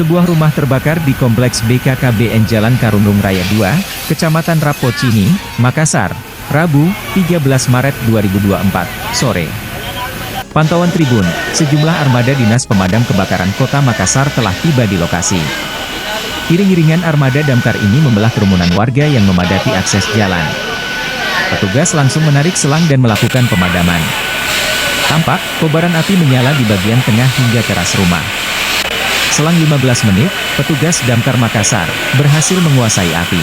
Sebuah rumah terbakar di Kompleks BKKBN Jalan Karundung Raya 2, Kecamatan Rapocini, Makassar, Rabu, 13 Maret 2024, sore. Pantauan Tribun, sejumlah armada Dinas Pemadam Kebakaran Kota Makassar telah tiba di lokasi. Iring-iringan armada damkar ini membelah kerumunan warga yang memadati akses jalan. Petugas langsung menarik selang dan melakukan pemadaman. Tampak, kobaran api menyala di bagian tengah hingga teras rumah. Selang 15 menit, petugas damkar Makassar berhasil menguasai api.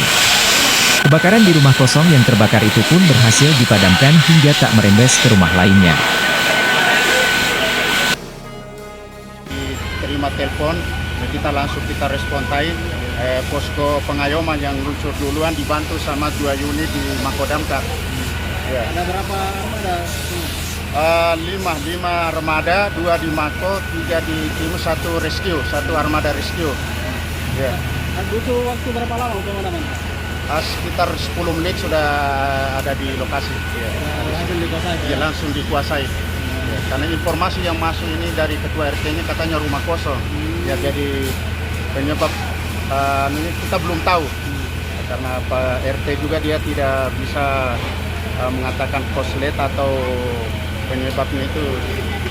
Kebakaran di rumah kosong yang terbakar itu pun berhasil dipadamkan hingga tak merembes ke rumah lainnya. Terima telepon, kita langsung respon posko pengayoman yang luncur duluan dibantu sama 2 unit di Mako Damkar. Ya. Ada berapa armada? 5 armada, 2 di Mako, 3 di Timus, 1 rescue, 1 armada rescue. Ya. Butuh waktu berapa lama untuk pemadaman? Sekitar 10 menit sudah ada di lokasi. Ya. Langsung dikuasai? Ya, langsung dikuasai. Ya, karena informasi yang masuk ini dari ketua RT-nya katanya rumah kosong. Ya, jadi penyebab ini kita belum tahu. Karena Pak RT juga dia tidak bisa mengatakan korslet atau penyebabnya itu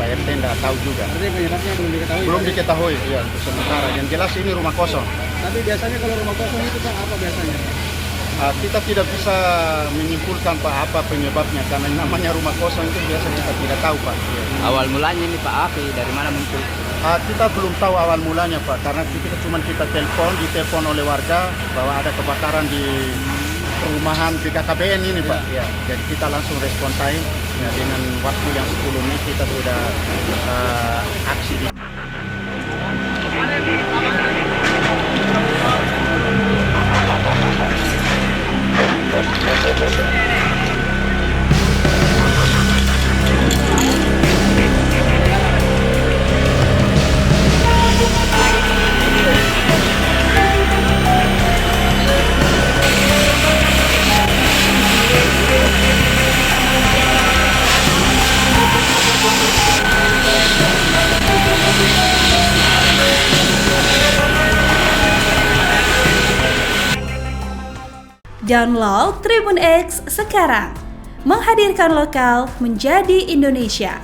Pak RT tidak tahu juga. Berarti penyebabnya belum diketahui? Belum diketahui, ya untuk sementara. Yang jelas ini rumah kosong. Tapi biasanya kalau rumah kosong itu Pak, apa biasanya? Kita tidak bisa menyimpulkan Pak apa penyebabnya karena namanya rumah kosong itu biasa kita tidak tahu Pak. Ya. Awal mulanya ini Pak, api dari mana muncul? Kita belum tahu awal mulanya Pak karena kita ditelepon oleh warga bahwa ada kebakaran di perumahan BKKBN ini Pak. Ya, jadi kita langsung respon time ya, dengan waktu yang 10 menit kita sudah aksi di Download Tribun X sekarang, menghadirkan lokal menjadi Indonesia.